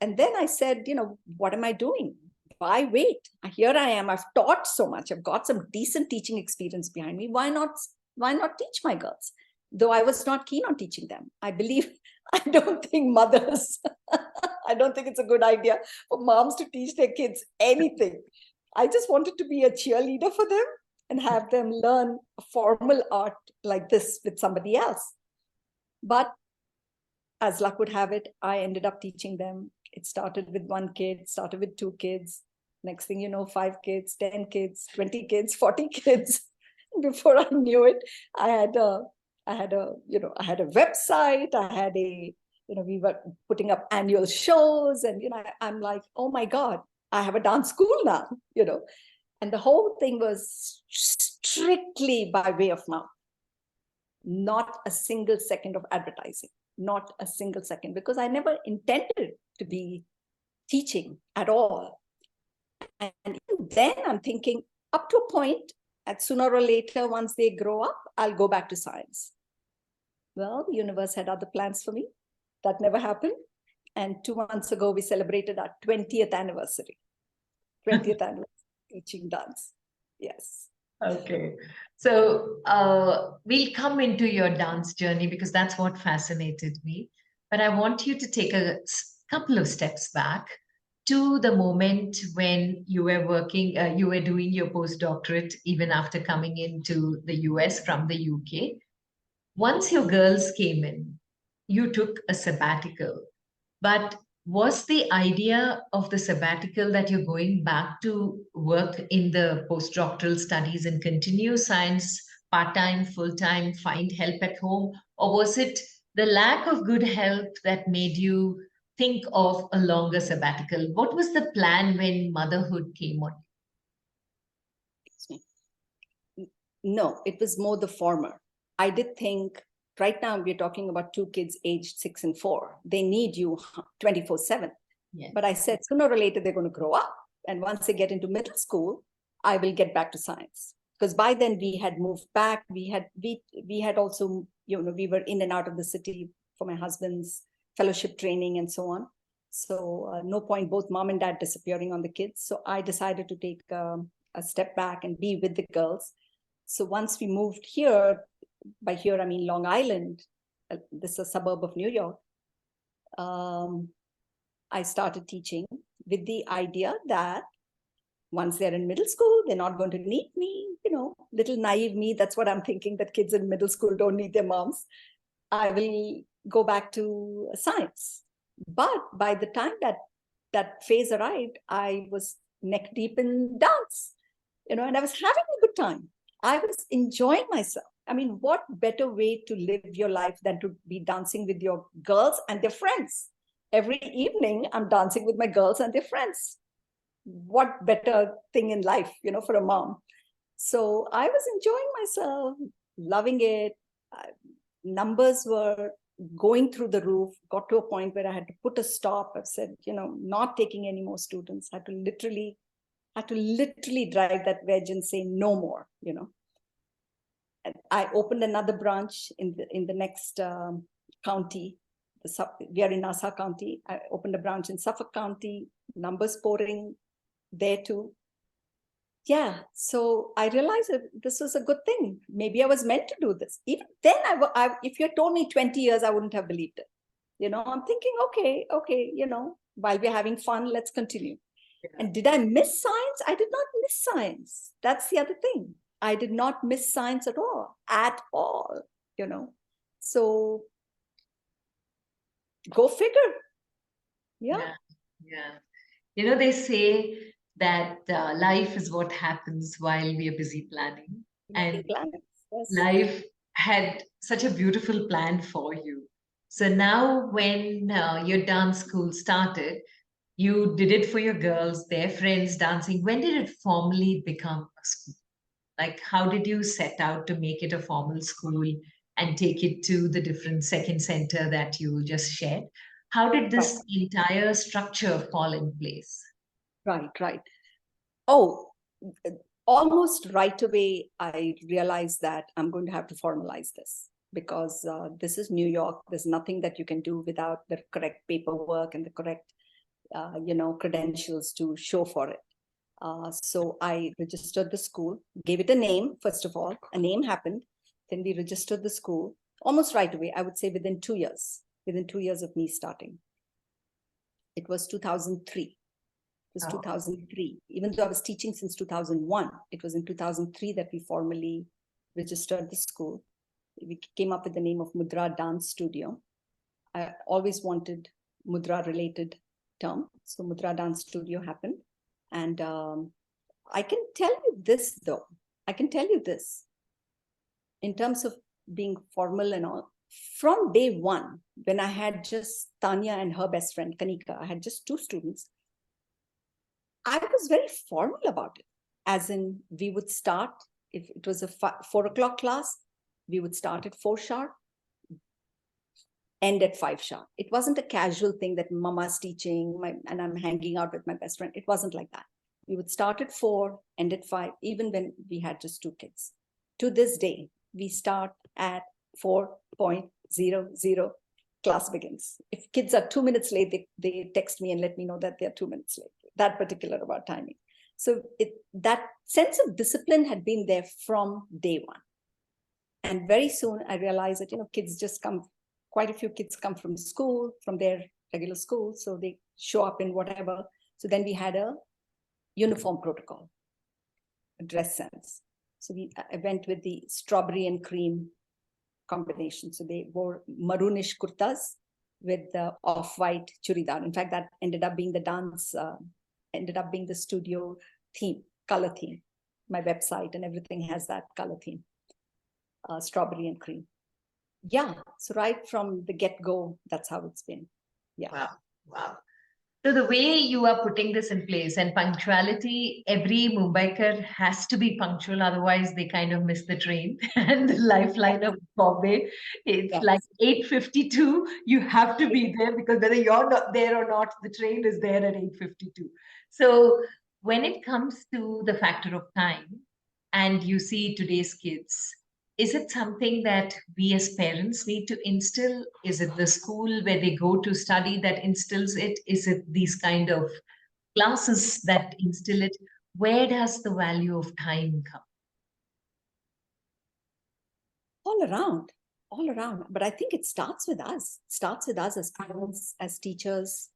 And then I said, what am I doing? Why wait? Here I am. I've taught so much. I've got some decent teaching experience behind me. Why not teach my girls? Though I was not keen on teaching them. I don't think mothers, I don't think it's a good idea for moms to teach their kids anything. I just wanted to be a cheerleader for them and have them learn a formal art like this with somebody else. But as luck would have it, I ended up teaching them. It started with one kid, started with 2 kids. Next thing you know, 5 kids, 10 kids, 20 kids, 40 kids. Before I knew it, I had a website. I had we were putting up annual shows, and I'm like, oh my God, I have a dance school now. And the whole thing was strictly by way of mouth. Not a single second of advertising. Not a single second, because I never intended to be teaching at all. And even then I'm thinking, up to a point, and sooner or later, once they grow up, I'll go back to science. Well, the universe had other plans for me. That never happened. And 2 months ago, we celebrated our 20th anniversary. 20th anniversary teaching dance. Yes. Okay. So we'll come into your dance journey because that's what fascinated me. But I want you to take a couple of steps back to the moment when you were working, you were doing your postdoctorate, even after coming into the US from the UK. Once your girls came in, you took a sabbatical. But was the idea of the sabbatical that you're going back to work in the postdoctoral studies and continue science part-time, full-time, find help at home? Or was it the lack of good health that made you think of a longer sabbatical? What was the plan when motherhood came on? No, it was more the former. I did think, right now we're talking about 2 kids aged 6 and 4. They need you 24/7. Yeah. But I said, sooner or later, they're going to grow up. And once they get into middle school, I will get back to science. Because by then we had moved back. We had also, we were in and out of the city for my husband's fellowship training and so on. So no point both mom and dad disappearing on the kids. So I decided to take a step back and be with the girls. So once we moved here, by here I mean Long Island, this is a suburb of New York, I started teaching with the idea that once they're in middle school, they're not going to need me, little naive me. That's what I'm thinking, that kids in middle school don't need their moms. I will go back to science. But by the time that phase arrived, I was neck deep in dance, and I was having a good time. I was enjoying myself. I mean, what better way to live your life than to be dancing with your girls and their friends? Every evening, I'm dancing with my girls and their friends. What better thing in life, for a mom? So I was enjoying myself, loving it. Numbers were going through the roof, got to a point where I had to put a stop. I've said, not taking any more students. I had to literally drive that wedge and say no more, I opened another branch in the next county. We are in Nassau County. I opened a branch in Suffolk County. Numbers pouring there too. Yeah, so I realized that this was a good thing. Maybe I was meant to do this. Even then, if you had told me 20 years, I wouldn't have believed it. I'm thinking, okay, while we're having fun, let's continue. Yeah. And did I miss science? I did not miss science. That's the other thing. I did not miss science at all. So go figure. Yeah. They say that life is what happens while we are busy planning. And yes. Life had such a beautiful plan for you. So now when your dance school started, you did it for your girls, their friends dancing. When did it formally become a school? Like, how did you set out to make it a formal school and take it to the different second center that you just shared? How did this entire structure fall in place? Right. Oh, almost right away, I realized that I'm going to have to formalize this because this is New York. There's nothing that you can do without the correct paperwork and the correct credentials to show for it. So I registered the school, gave it a name, first of all. A name happened. Then we registered the school almost right away, I would say within 2 years, of me starting. It was 2003. It was 2003. Even though I was teaching since 2001, it was in 2003 that we formally registered the school. We came up with the name of Mudra Dance Studio. I always wanted Mudra related term. So Mudra Dance Studio happened. And I can tell you this though. I can tell you this. In terms of being formal and all, from day one, when I had just Tanya and her best friend, Kanika, I had just 2 students, I was very formal about it. As in, we would start, if it was a 4 o'clock class, we would start at 4 sharp, end at 5 sharp. It wasn't a casual thing that mama's teaching and I'm hanging out with my best friend. It wasn't like that. We would start at 4, end at 5, even when we had just 2 kids. To this day, we start at 4.00, class begins. If kids are 2 minutes late, they text me and let me know that they're 2 minutes late, that particular about timing. So that sense of discipline had been there from day one. And very soon I realized that, kids just come, quite a few kids come from school, from their regular school. So they show up in whatever. So then we had a uniform protocol, a dress sense. So I went with the strawberry and cream combination. So they wore maroonish kurtas with the off-white churidar. In fact, that ended up being the dance, ended up being the studio theme, color theme. My website and everything has that color theme, strawberry and cream. Yeah, so right from the get-go, that's how it's been. Yeah. Wow, wow. So the way you are putting this in place, and punctuality, every Mumbaiker has to be punctual, otherwise they kind of miss the train. And the lifeline of Bombay, it's like 8:52, you have to be there, because whether you're not there or not, the train is there at 8:52. So when it comes to the factor of time, and you see today's kids, is it something that we as parents need to instill? Is it the school where they go to study that instills it? Is it these kind of classes that instill it? Where does the value of time come? All around. But I think it starts with us. It starts with us as parents, as teachers,